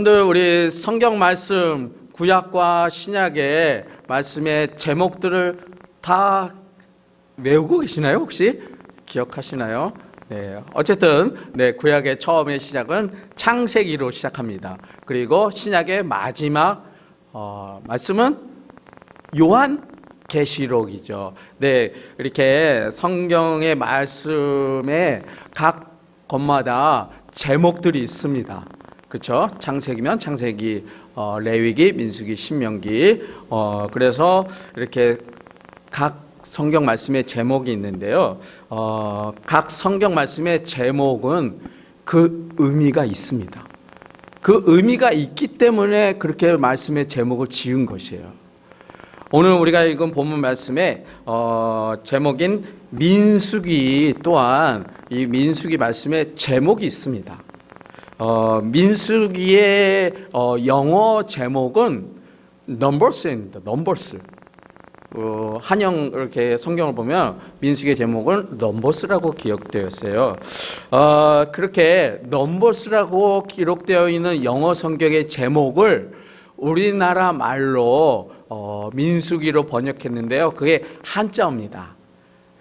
여러분들 우리 성경 말씀 구약과 신약의 말씀의 제목들을 다 외우고 계시나요? 혹시 기억하시나요? 네, 어쨌든 구약의 처음의 시작은 창세기로 시작합니다. 그리고 신약의 마지막 말씀은 요한계시록이죠. 네, 이렇게 성경의 말씀에 각 것마다 제목들이 있습니다. 그렇죠? 창세기면 창세기, 레위기, 민수기, 신명기. 그래서 이렇게 각 성경 말씀의 제목이 있는데요. 각 성경 말씀의 제목은 그 의미가 있습니다. 그 의미가 있기 때문에 그렇게 말씀의 제목을 지은 것이에요. 오늘 우리가 읽은 본문 말씀의 제목인 민수기 또한 이 민수기 말씀의 제목이 있습니다. 민수기의 영어 제목은 넘버스입니다. 넘버스. 한영 이렇게 성경을 보면 민수기의 제목은 넘버스라고 기록되었어요. 그렇게 넘버스라고 기록되어 있는 영어 성경의 제목을 우리나라 말로 민수기로 번역했는데요. 그게 한자어입니다.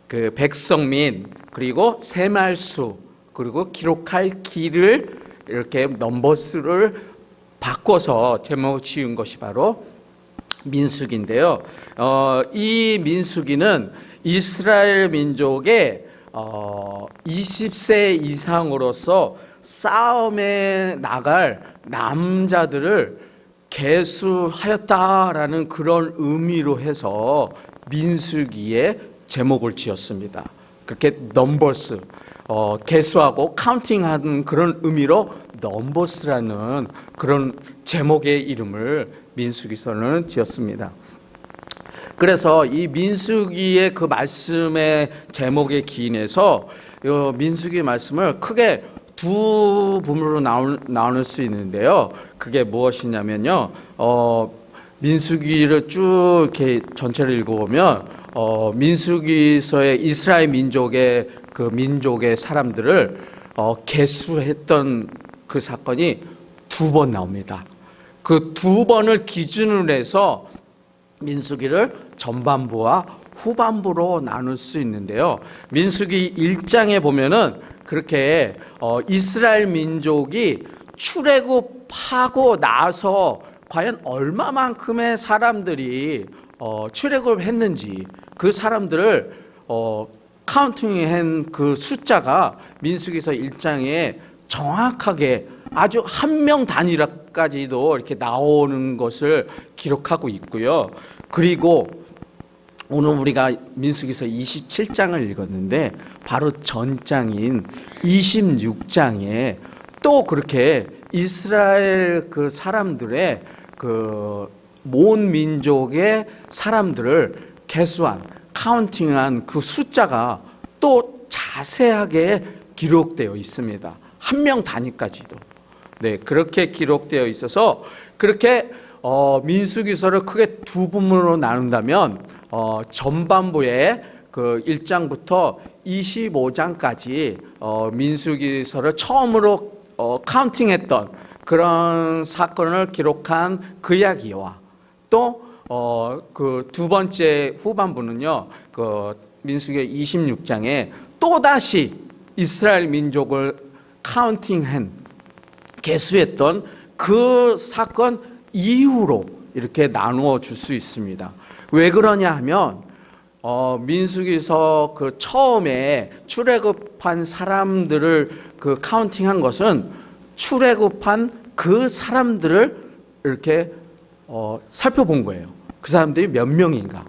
그 백성민 그리고 새말수 그리고 기록할 기를 이렇게 넘버스를 바꿔서 제목을 지은 것이 바로 민수기인데요. 이 민수기는 이스라엘 민족의 20세 이상으로서 싸움에 나갈 남자들을 계수하였다라는 그런 의미로 해서 민수기의 제목을 지었습니다. 그렇게 넘버스, 계수하고 카운팅하는 그런 의미로 넘버스라는 그런 제목의 이름을 민수기서는 지었습니다. 그래서 이 민수기의 그 말씀의 제목에 기인해서 민수기 말씀을 크게 두 부분으로 나눌 수 있는데요. 그게 무엇이냐면요. 민수기를 쭉 이렇게 전체를 읽어보면 민수기서의 이스라엘 민족의 그 민족의 사람들을 계수했던 그 사건이 두 번 나옵니다. 그 두 번을 기준으로 해서 민수기를 전반부와 후반부로 나눌 수 있는데요. 민수기 1장에 보면은 그렇게 이스라엘 민족이 출애굽하고 나서 과연 얼마만큼의 사람들이 출애굽을 했는지 그 사람들을 카운팅한 그 숫자가 민수기서 1장에 정확하게 아주 한 명 단위까지도 이렇게 나오는 것을 기록하고 있고요. 그리고 오늘 우리가 민수기서 27장을 읽었는데 바로 전장인 26장에 또 그렇게 이스라엘 그 사람들의 그 온 민족의 사람들을 계수한 카운팅한 그 숫자가 또 자세하게 기록되어 있습니다. 한 명 단위까지도. 네, 그렇게 기록되어 있어서 그렇게 민수기서를 크게 두 부분으로 나눈다면 전반부에 그 1장부터 25장까지 민수기서를 처음으로 카운팅했던 그런 사건을 기록한 그 이야기와 또 그 두 번째 후반부는요, 그 민수기 26장에 또 다시 이스라엘 민족을 카운팅한 계수했던 그 사건 이후로 이렇게 나누어 줄 수 있습니다. 왜 그러냐 하면 민수기서 그 처음에 출애굽한 사람들을 그 카운팅한 것은 출애굽한 그 사람들을 이렇게 살펴본 거예요. 그 사람들이 몇 명인가.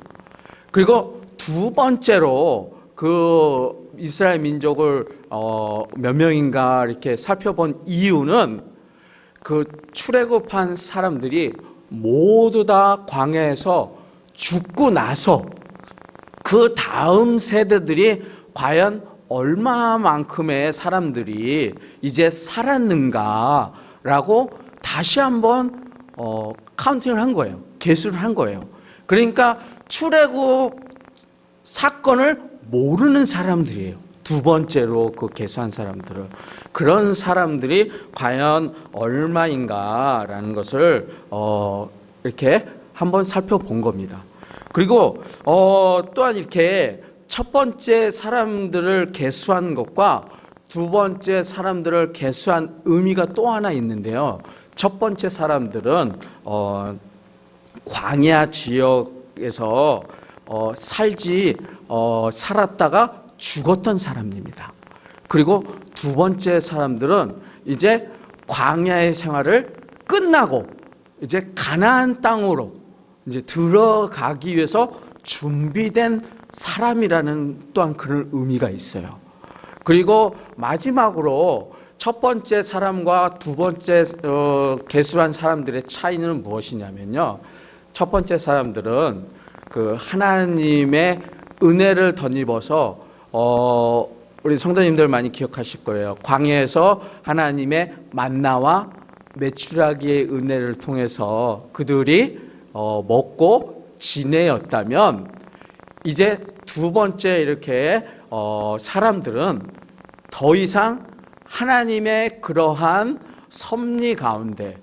그리고 두 번째로 그 이스라엘 민족을 몇 명인가 이렇게 살펴본 이유는 그 출애굽한 사람들이 모두 다 광야에서 죽고 나서 그 다음 세대들이 과연 얼마만큼의 사람들이 이제 살았는가라고 다시 한번 카운팅을 한 거예요. 계수를 한 거예요. 그러니까 출애굽 사건을 모르는 사람들이에요. 두 번째로 그 계수한 사람들을, 그런 사람들이 과연 얼마인가라는 것을 이렇게 한번 살펴본 겁니다. 그리고 또한 이렇게 첫 번째 사람들을 계수한 것과 두 번째 사람들을 계수한 의미가 또 하나 있는데요. 첫 번째 사람들은 광야 지역에서 살았다가 죽었던 사람입니다. 그리고 두 번째 사람들은 이제 광야의 생활을 끝나고 이제 가나안 땅으로 이제 들어가기 위해서 준비된 사람이라는 또한 그런 의미가 있어요. 그리고 마지막으로 첫 번째 사람과 두 번째 계수한 사람들의 차이는 무엇이냐면요. 첫 번째 사람들은 그 하나님의 은혜를 덧입어서 우리 성도님들 많이 기억하실 거예요. 광야에서 하나님의 만나와 메추라기의 은혜를 통해서 그들이 먹고 지내었다면, 이제 두 번째 이렇게 사람들은 더 이상 하나님의 그러한 섭리 가운데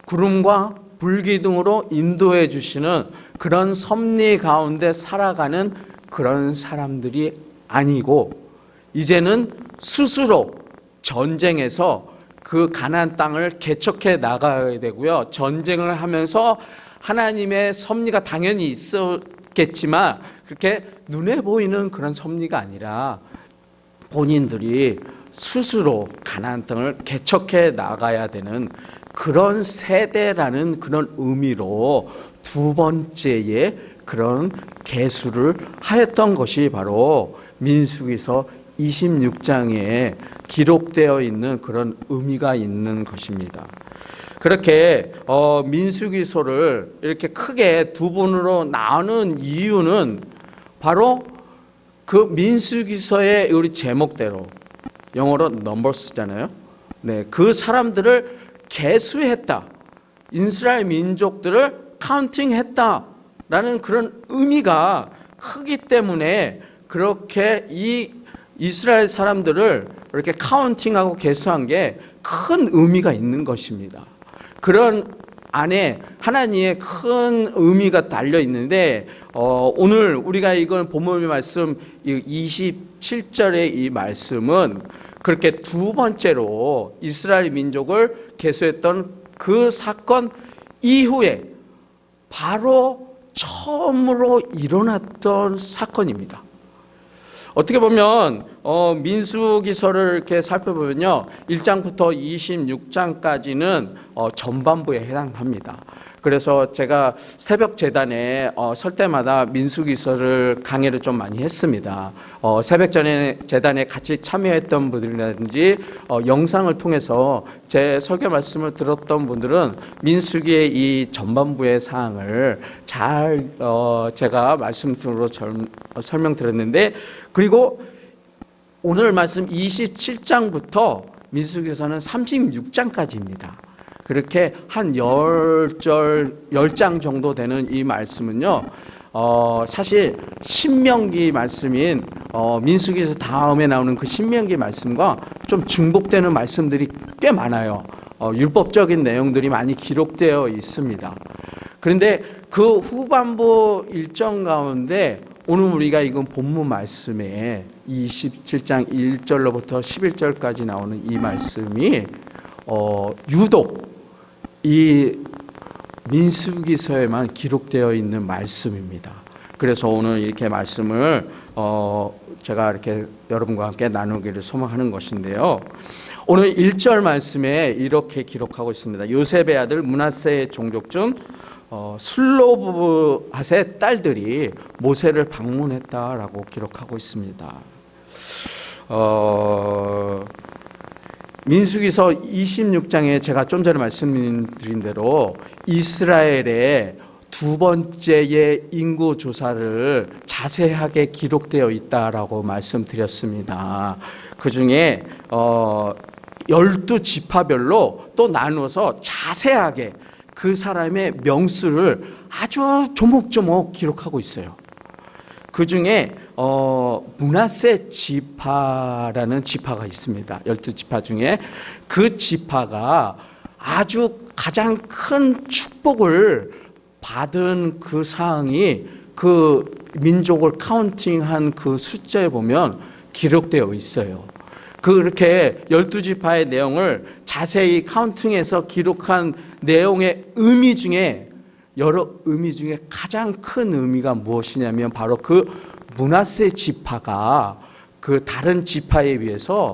구름과 불기둥으로 인도해 주시는 그런 섭리 가운데 살아가는 그런 사람들이 아니고, 이제는 스스로 전쟁에서 그 가나안 땅을 개척해 나가야 되고요. 전쟁을 하면서 하나님의 섭리가 당연히 있었겠지만 그렇게 눈에 보이는 그런 섭리가 아니라 본인들이 스스로 가나안 땅을 개척해 나가야 되는 그런 세대라는 그런 의미로 두 번째의 그런 계수를 하였던 것이 바로 민수기서 26장에 기록되어 있는 그런 의미가 있는 것입니다. 그렇게 민수기서를 이렇게 크게 두 분으로 나누는 이유는 바로 그 민수기서의 우리 제목대로, 영어로 넘버스잖아요. 네, 그 사람들을 계수했다, 이스라엘 민족들을 카운팅했다라는 그런 의미가 크기 때문에 그렇게 이 이스라엘 사람들을 이렇게 카운팅하고 계수한 게 큰 의미가 있는 것입니다. 그런 안에 하나님의 큰 의미가 달려 있는데, 오늘 우리가 이건 본문의 말씀 27절의 이 말씀은 그렇게 두 번째로 이스라엘 민족을 계수했던 그 사건 이후에 바로 처음으로 일어났던 사건입니다. 어떻게 보면 민수기서를 이렇게 살펴보면요, 1장부터 26장까지는 전반부에 해당합니다. 그래서 제가 새벽 재단에 설 때마다 민수기서를 강의를 좀 많이 했습니다. 새벽 전에 재단에 같이 참여했던 분들이라든지 영상을 통해서 제 설교 말씀을 들었던 분들은 민수기의 이 전반부의 사항을 잘 제가 말씀으로 설명드렸는데, 그리고 오늘 말씀 27장부터 민수기서는 36장까지입니다. 그렇게 한 10장 정도 되는 이 말씀은요, 사실 신명기 말씀인 민수기서 다음에 나오는 그 신명기 말씀과 좀 중복되는 말씀들이 꽤 많아요. 율법적인 내용들이 많이 기록되어 있습니다. 그런데 그 후반부 일정 가운데 오늘 우리가 이건 본문 말씀에 27장 1절로부터 11절까지 나오는 이 말씀이 유독 이 민수기서에만 기록되어 있는 말씀입니다. 그래서 오늘 이렇게 말씀을 제가 이렇게 여러분과 함께 나누기를 소망하는 것인데요. 오늘 1절 말씀에 이렇게 기록하고 있습니다. 요셉의 아들 므낫세의 종족 중 슬로브핫의 딸들이 모세를 방문했다라고 기록하고 있습니다. 민수기서 26장에 제가 좀 전에 말씀드린 대로 이스라엘의 두 번째의 인구 조사를 자세하게 기록되어 있다라고 말씀드렸습니다. 그 중에 12지파별로 또 나누어서 자세하게 그 사람의 명수를 아주 조목조목 기록하고 있어요. 그 중에 므낫세 지파라는 지파가 있습니다. 12지파 중에 그 지파가 아주 가장 큰 축복을 받은 그 사항이 그 민족을 카운팅한 그 숫자에 보면 기록되어 있어요. 그렇게 12지파의 내용을 자세히 카운팅해서 기록한 내용의 의미 중에 여러 의미 중에 가장 큰 의미가 무엇이냐면 바로 그 므낫세 지파가 그 다른 지파에 비해서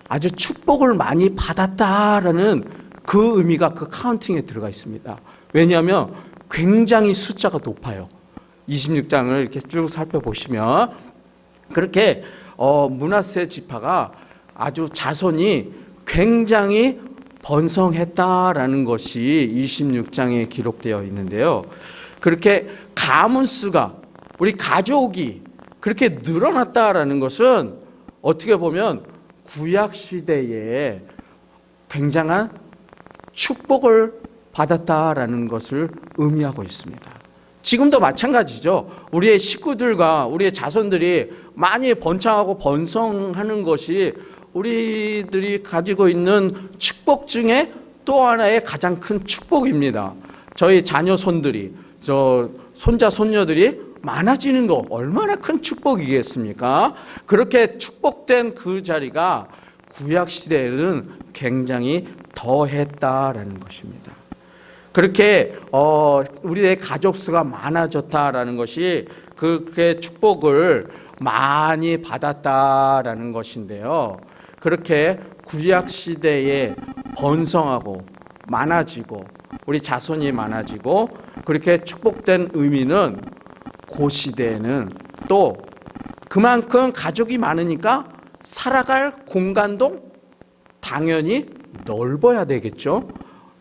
아주 축복을 많이 받았다라는 그 의미가 그 카운팅에 들어가 있습니다. 왜냐하면 굉장히 숫자가 높아요. 26장을 이렇게 쭉 살펴보시면 그렇게 므낫세 지파가 아주 자손이 굉장히 번성했다라는 것이 26장에 기록되어 있는데요. 그렇게 가문 수가 우리 가족이 그렇게 늘어났다라는 것은 어떻게 보면 구약 시대에 굉장한 축복을 받았다라는 것을 의미하고 있습니다. 지금도 마찬가지죠. 우리의 식구들과 우리의 자손들이 많이 번창하고 번성하는 것이 우리들이 가지고 있는 축복 중에 또 하나의 가장 큰 축복입니다. 저희 자녀 손들이 손자 손녀들이 많아지는 거 얼마나 큰 축복이겠습니까? 그렇게 축복된 그 자리가 구약 시대에는 굉장히 더했다라는 것입니다. 그렇게 우리의 가족 수가 많아졌다라는 것이 그렇게 축복을 많이 받았다라는 것인데요. 그렇게 구약 시대에 번성하고 많아지고 우리 자손이 많아지고 그렇게 축복된 의미는 그 시대에는 또 그만큼 가족이 많으니까 살아갈 공간도 당연히 넓어야 되겠죠.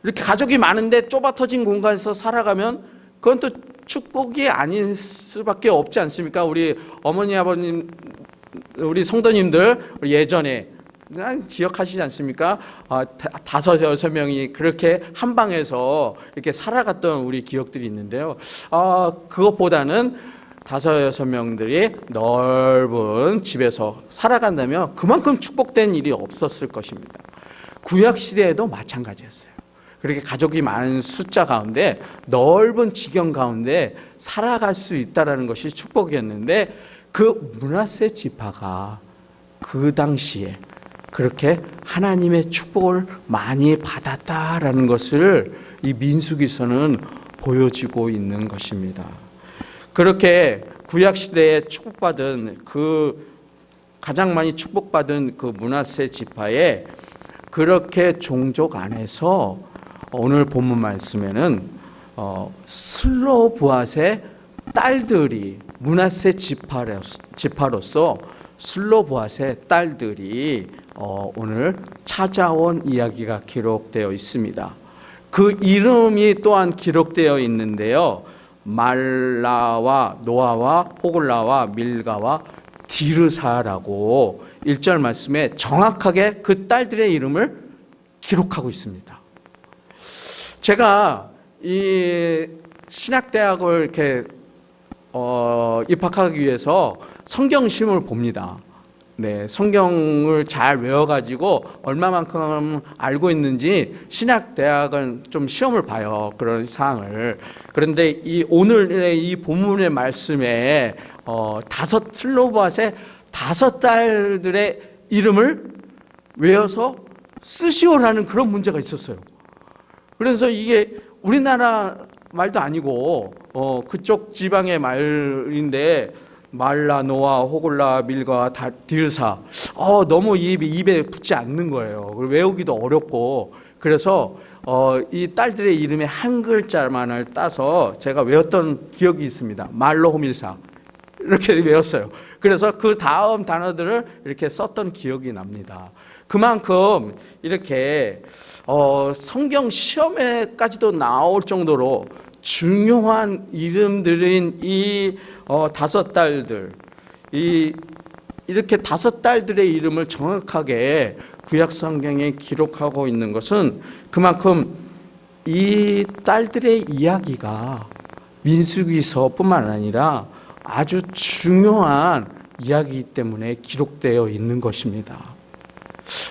이렇게 가족이 많은데 좁아터진 공간에서 살아가면 그건 또 축복이 아닐 수밖에 없지 않습니까? 우리 어머니 아버님 우리 성도님들 예전에 기억하시지 않습니까? 5, 6명이 그렇게 한 방에서 이렇게 살아갔던 우리 기억들이 있는데요. 그것보다는 5, 6명들이 넓은 집에서 살아간다면 그만큼 축복된 일이 없었을 것입니다. 구약 시대에도 마찬가지였어요. 그렇게 가족이 많은 숫자 가운데 넓은 지경 가운데 살아갈 수 있다는 것이 축복이었는데 그 므낫세 지파가 그 당시에 그렇게 하나님의 축복을 많이 받았다라는 것을 이 민수기서는 보여주고 있는 것입니다. 그렇게 구약 시대에 축복받은 그 가장 많이 축복받은 그 므낫세 지파에 그렇게 종족 안에서 오늘 본문 말씀에는 슬로브앗의 딸들이 므낫세 지파로서 슬로브앗의 딸들이 오늘 찾아온 이야기가 기록되어 있습니다. 그 이름이 또한 기록되어 있는데요. 말라와 노아와 호글라와 밀가와 디르사라고 1절 말씀에 정확하게 그 딸들의 이름을 기록하고 있습니다. 제가 이 신학대학을 이렇게 입학하기 위해서 성경 시험을 봅니다. 네, 성경을 잘 외워가지고 얼마만큼 알고 있는지 신학대학은 좀 시험을 봐요. 그런 사항을. 그런데 이 오늘의 이 본문의 말씀에 슬로브앗의 5딸들의 이름을 외워서 쓰시오라는 그런 문제가 있었어요. 그래서 이게 우리나라 말도 아니고 그쪽 지방의 말인데 말라, 노아, 호글라, 밀가, 디르사 너무 입에 붙지 않는 거예요. 외우기도 어렵고 그래서 이 딸들의 이름의 한 글자만을 따서 제가 외웠던 기억이 있습니다. 말로 호밀사 이렇게 외웠어요. 그래서 그 다음 단어들을 이렇게 썼던 기억이 납니다. 그만큼 이렇게 성경 시험에까지도 나올 정도로 중요한 이름들인 이 5딸들, 이렇게 5딸들의 이름을 정확하게 구약 성경에 기록하고 있는 것은 그만큼 이 딸들의 이야기가 민수기서뿐만 아니라 아주 중요한 이야기이기 때문에 기록되어 있는 것입니다.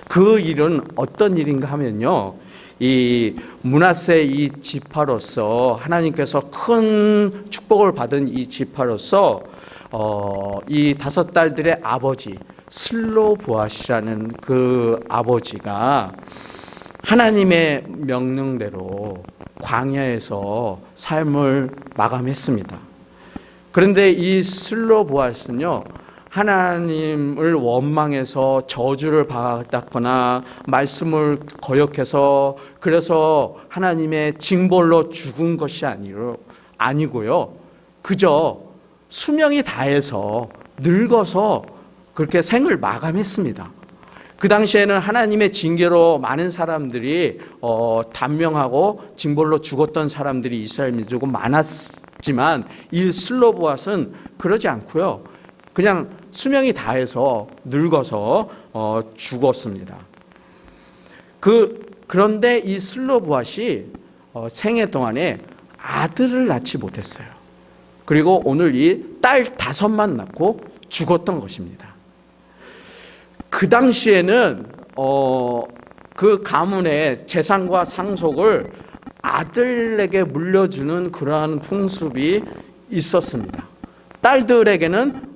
그 일은 어떤 일인가 하면요, 이 므낫세 이 지파로서 하나님께서 큰 축복을 받은 이 지파로서 이 5딸들의 아버지 슬로브앗이라는 그 아버지가 하나님의 명령대로 광야에서 삶을 마감했습니다. 그런데 이 슬로브앗은요, 하나님을 원망해서 저주를 받았거나 말씀을 거역해서 그래서 하나님의 징벌로 죽은 것이 아니고요, 그저 수명이 다해서 늙어서 그렇게 생을 마감했습니다. 그 당시에는 하나님의 징계로 많은 사람들이 단명하고 징벌로 죽었던 사람들이 이스라엘 민족은 많았지만 이 슬로브앗은 그러지 않고요, 그냥 수명이 다해서 늙어서 죽었습니다. 그런데 이 슬로브앗이 생애 동안에 아들을 낳지 못했어요. 그리고 오늘 이 딸 5만 낳고 죽었던 것입니다. 그 당시에는 그 가문의 재산과 상속을 아들에게 물려주는 그러한 풍습이 있었습니다. 딸들에게는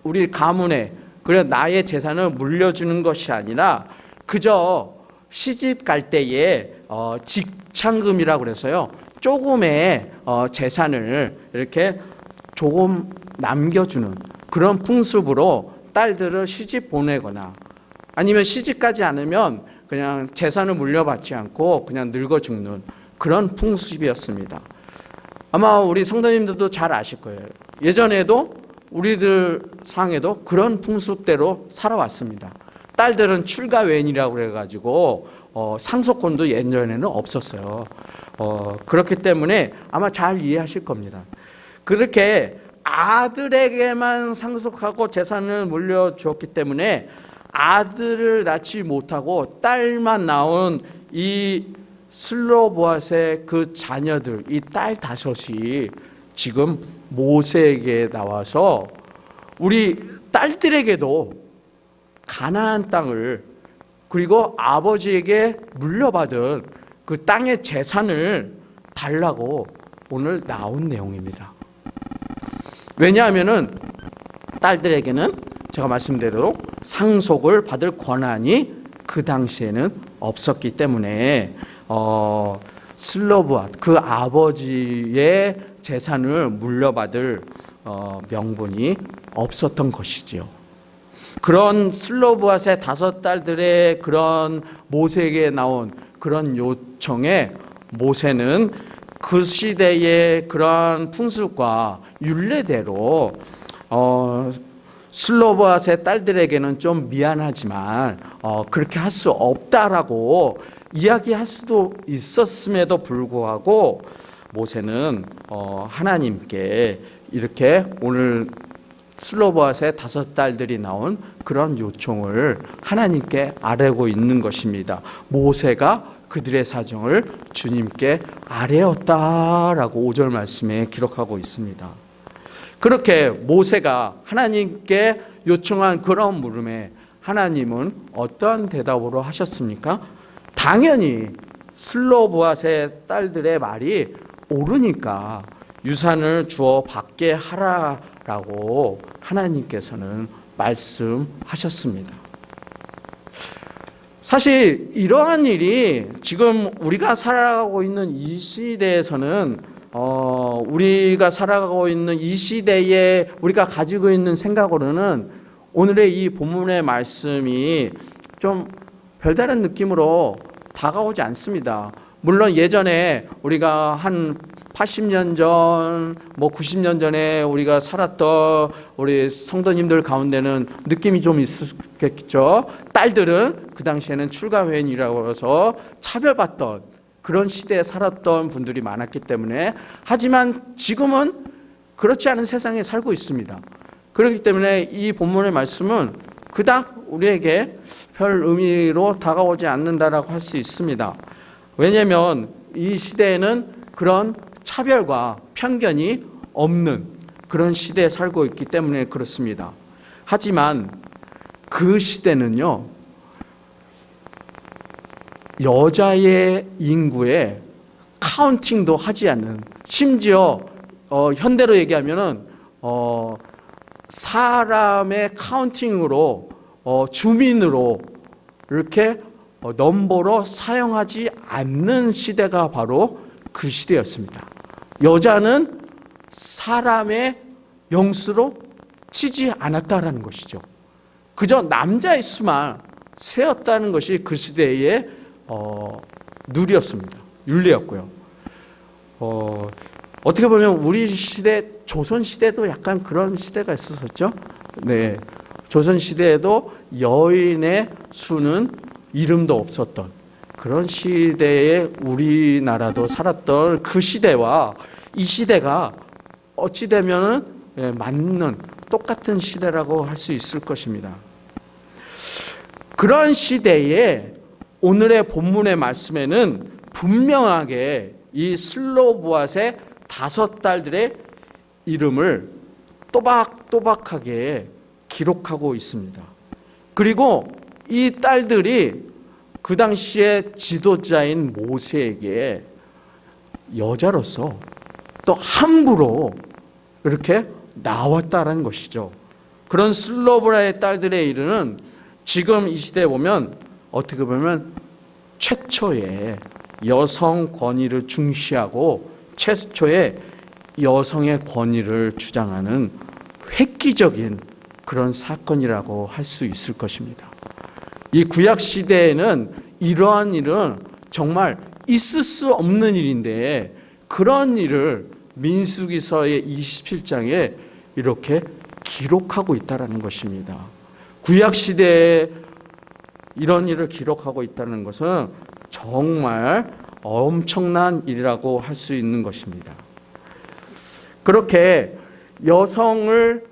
우리 가문에 그래 나의 재산을 물려주는 것이 아니라 그저 시집 갈 때에 직창금이라고 그래서요, 조금의 재산을 이렇게 조금 남겨주는 그런 풍습으로 딸들을 시집 보내거나 아니면 시집 가지 않으면 그냥 재산을 물려받지 않고 그냥 늙어 죽는 그런 풍습이었습니다. 아마 우리 성도님들도 잘 아실 거예요. 예전에도 우리들 상에도 그런 풍습대로 살아왔습니다. 딸들은 출가외인이라고 그래가지고 상속권도 예전에는 없었어요. 그렇기 때문에 아마 잘 이해하실 겁니다. 그렇게 아들에게만 상속하고 재산을 물려주었기 때문에 아들을 낳지 못하고 딸만 낳은 이 슬로보앗의 그 자녀들, 이 딸 5이 지금 모세에게 나와서 우리 딸들에게도 가나안 땅을 그리고 아버지에게 물려받은 그 땅의 재산을 달라고 오늘 나온 내용입니다. 왜냐하면은 딸들에게는 제가 말씀대로 상속을 받을 권한이 그 당시에는 없었기 때문에 슬로브앗 그 아버지의 재산을 물려받을 명분이 없었던 것이지요. 그런 슬로브앗의 5딸들의 그런 모세에게 나온 그런 요청에 모세는 그 시대의 그러한 풍습과 율례대로 슬로브앗의 딸들에게는 좀 미안하지만 그렇게 할 수 없다라고 이야기할 수도 있었음에도 불구하고 모세는 하나님께 이렇게 오늘 슬로브앗의 5딸들이 나온 그런 요청을 하나님께 아뢰고 있는 것입니다. 모세가 그들의 사정을 주님께 아뢰었다라고 5절 말씀에 기록하고 있습니다. 그렇게 모세가 하나님께 요청한 그런 물음에 하나님은 어떠한 대답으로 하셨습니까? 당연히 슬로브앗의 딸들의 말이 옳으니까 유산을 주어 받게 하라라고 하나님께서는 말씀하셨습니다. 사실 이러한 일이 지금 우리가 살아가고 있는 이 시대에서는 우리가 살아가고 있는 이 시대에 우리가 가지고 있는 생각으로는 오늘의 이 본문의 말씀이 좀 별다른 느낌으로 다가오지 않습니다. 물론 예전에 우리가 한 80년 전, 90년 전에 우리가 살았던 우리 성도님들 가운데는 느낌이 좀 있었겠죠. 딸들은 그 당시에는 출가회인이라고 해서 차별받던 그런 시대에 살았던 분들이 많았기 때문에, 하지만 지금은 그렇지 않은 세상에 살고 있습니다. 그렇기 때문에 이 본문의 말씀은 그닥 우리에게 별 의미로 다가오지 않는다라고 할 수 있습니다. 왜냐하면 이 시대에는 그런 차별과 편견이 없는 그런 시대에 살고 있기 때문에 그렇습니다. 하지만 그 시대는요, 여자의 인구에 카운팅도 하지 않는, 심지어 현대로 얘기하면은 사람의 카운팅으로 주민으로 이렇게 넘버로 사용하지 않는 시대가 바로 그 시대였습니다. 여자는 사람의 명수로 치지 않았다라는 것이죠. 그저 남자의 수만 세었다는 것이 그 시대의 누리였습니다. 윤리였고요. 어떻게 보면 우리 시대, 조선 시대도 약간 그런 시대가 있었었죠. 네, 조선 시대에도 여인의 수는 이름도 없었던 그런 시대에 우리나라도 살았던 그 시대와 이 시대가 어찌 되면은 맞는 똑같은 시대라고 할 수 있을 것입니다. 그런 시대에 오늘의 본문의 말씀에는 분명하게 이 슬로보앗의 5딸들의 이름을 또박또박하게 기록하고 있습니다. 그리고 이 딸들이 그 당시에 지도자인 모세에게 여자로서 또 함부로 이렇게 나왔다라는 것이죠. 그런 슬로보라의 딸들의 이름은 지금 이 시대에 보면 어떻게 보면 최초의 여성 권위를 중시하고 최초의 여성의 권위를 주장하는 획기적인 그런 사건이라고 할 수 있을 것입니다. 이 구약 시대에는 이러한 일은 정말 있을 수 없는 일인데 그런 일을 민수기서의 27장에 이렇게 기록하고 있다는 것입니다. 구약 시대에 이런 일을 기록하고 있다는 것은 정말 엄청난 일이라고 할 수 있는 것입니다. 그렇게 여성을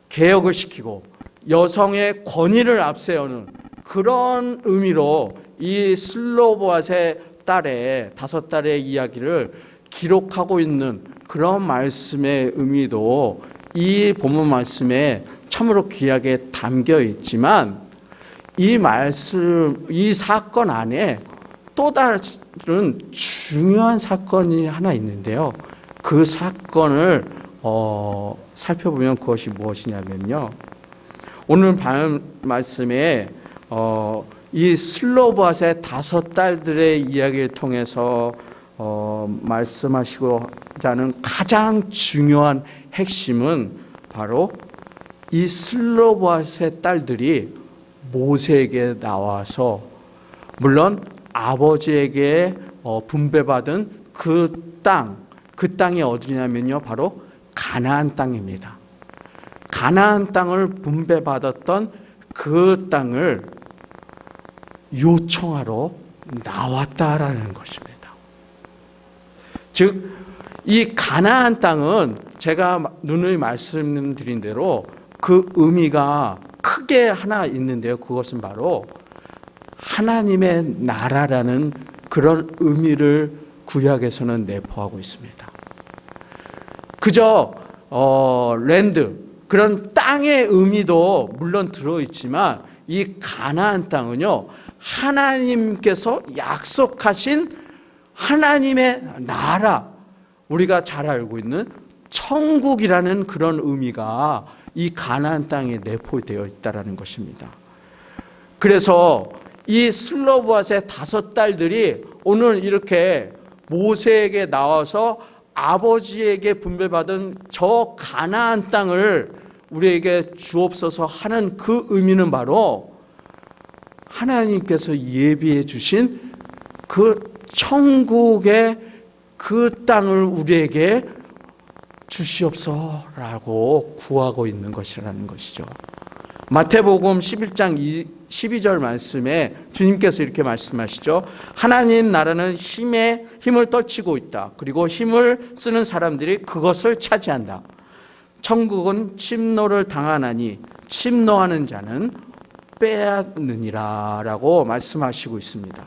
개혁을 시키고 여성의 권위를 앞세우는 그런 의미로 이 슬로보앗의 딸의 5딸의 이야기를 기록하고 있는 그런 말씀의 의미도 이 본문 말씀에 참으로 귀하게 담겨 있지만 이 말씀, 이 사건 안에 또 다른 중요한 사건이 하나 있는데요. 그 사건을 살펴보면 그것이 무엇이냐면요. 오늘 말씀에 이 슬로보앗의 5딸들의 이야기를 통해서 말씀하시고자 하는 가장 중요한 핵심은 바로 이 슬로보앗의 딸들이 모세에게 나와서 물론 아버지에게 분배받은 그 땅이 어디냐면요, 바로 가나안 땅입니다. 가나안 땅을 분배받았던 그 땅을 요청하러 나왔다라는 것입니다. 즉, 이 가나안 땅은 제가 누누이 말씀드린 대로 그 의미가 크게 하나 있는데요. 그것은 바로 하나님의 나라라는 그런 의미를 구약에서는 내포하고 있습니다. 그저 랜드, 그런 땅의 의미도 물론 들어있지만 이 가나안 땅은요, 하나님께서 약속하신 하나님의 나라, 우리가 잘 알고 있는 천국이라는 그런 의미가 이 가나안 땅에 내포되어 있다는 것입니다. 그래서 이 슬로보앗의 5딸들이 오늘 이렇게 모세에게 나와서 아버지에게 분배받은 저 가나안 땅을 우리에게 주옵소서 하는 그 의미는 바로 하나님께서 예비해 주신 그 천국의 그 땅을 우리에게 주시옵소서라고 구하고 있는 것이라는 것이죠. 마태복음 11장 12절 말씀에 주님께서 이렇게 말씀하시죠. 하나님 나라는 힘을 떨치고 있다. 그리고 힘을 쓰는 사람들이 그것을 차지한다. 천국은 침노를 당하나니 침노하는 자는 빼앗느니라 라고 말씀하시고 있습니다.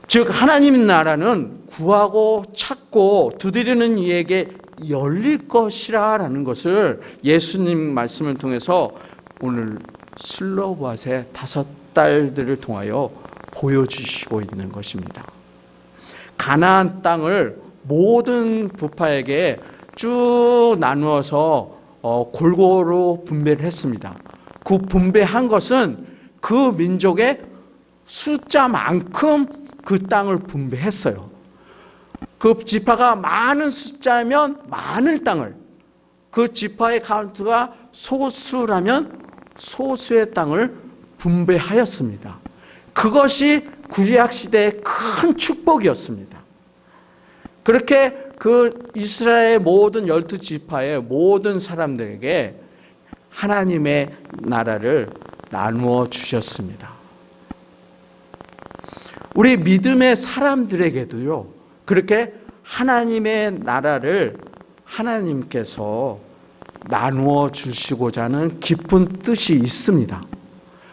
즉 하나님 나라는 구하고 찾고 두드리는 이에게 열릴 것이라는 것을 예수님 말씀을 통해서 오늘 슬로보앗의 5딸들을 통하여 보여주시고 있는 것입니다. 가나안 땅을 모든 부파에게 쭉 나누어서 골고루 분배를 했습니다. 그 분배한 것은 그 민족의 숫자만큼 그 땅을 분배했어요. 그 지파가 많은 숫자면 많은 땅을, 그 지파의 카운트가 소수라면 소수의 땅을 분배하였습니다. 그것이 구약시대의 큰 축복이었습니다. 그렇게 그 이스라엘 모든 12지파의 모든 사람들에게 하나님의 나라를 나누어 주셨습니다. 우리 믿음의 사람들에게도요, 그렇게 하나님의 나라를 하나님께서 나누어 주시고자 하는 깊은 뜻이 있습니다.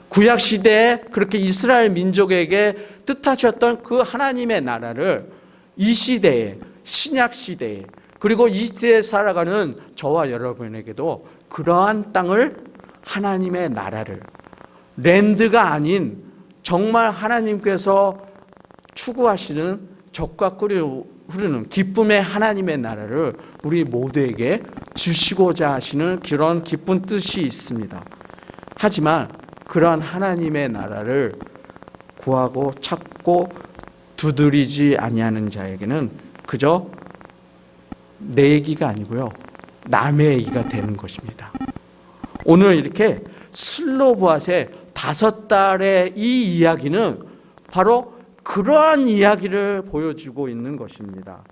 구약시대에 그렇게 이스라엘 민족에게 뜻하셨던 그 하나님의 나라를 이 시대에, 신약시대에, 그리고 이 시대에 살아가는 저와 여러분에게도 그러한 땅을, 하나님의 나라를, 랜드가 아닌 정말 하나님께서 추구하시는 적과 꿀이 흐르는 기쁨의 하나님의 나라를 우리 모두에게 주시고자 하시는 그런 기쁜 뜻이 있습니다. 하지만 그러한 하나님의 나라를 구하고 찾고 두드리지 아니하는 자에게는 그저 내 얘기가 아니고요, 남의 얘기가 되는 것입니다. 오늘 이렇게 슬로보앗의 5딸의 이 이야기는 바로 그러한 이야기를 보여주고 있는 것입니다.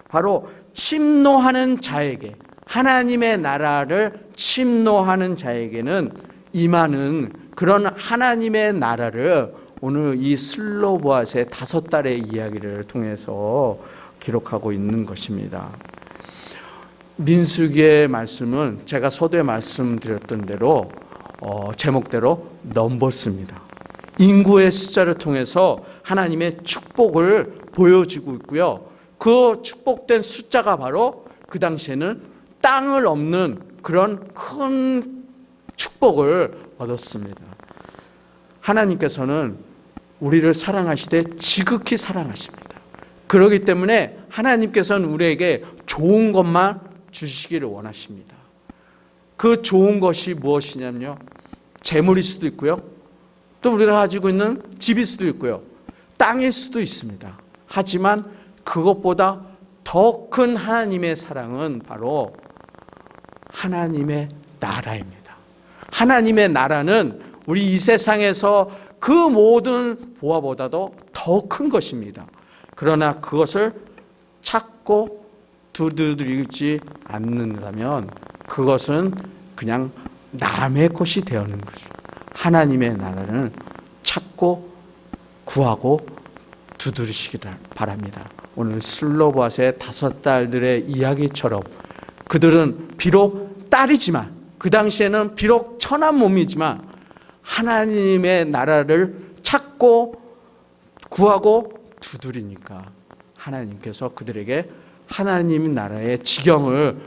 바로 침노하는 자에게, 하나님의 나라를 침노하는 자에게는 임하는 그런 하나님의 나라를 오늘 이 슬로보앗의 5딸의 이야기를 통해서 기록하고 있는 것입니다. 민수기의 말씀은 제가 서두에 말씀드렸던 대로 제목대로 넘버스입니다. 인구의 숫자를 통해서 하나님의 축복을 보여주고 있고요. 그 축복된 숫자가 바로 그 당시에는 땅을 없는 그런 큰 축복을 얻었습니다. 하나님께서는 우리를 사랑하시되 지극히 사랑하십니다. 그렇기 때문에 하나님께서는 우리에게 좋은 것만 주시기를 원하십니다. 그 좋은 것이 무엇이냐면요, 재물일 수도 있고요, 또 우리가 가지고 있는 집일 수도 있고요, 땅일 수도 있습니다. 하지만 그것보다 더 큰 하나님의 사랑은 바로 하나님의 나라입니다. 하나님의 나라는 우리 이 세상에서 그 모든 보화보다도 더 큰 것입니다. 그러나 그것을 찾고 두드리지 않는다면 그것은 그냥 남의 것이 되는 거죠. 하나님의 나라는 찾고 구하고 두드리시기를 바랍니다. 오늘 슬로보앗의 5딸들의 이야기처럼 그들은 비록 딸이지만, 그 당시에는 비록 천한 몸이지만 하나님의 나라를 찾고 구하고 두드리니까 하나님께서 그들에게 하나님 나라의 지경을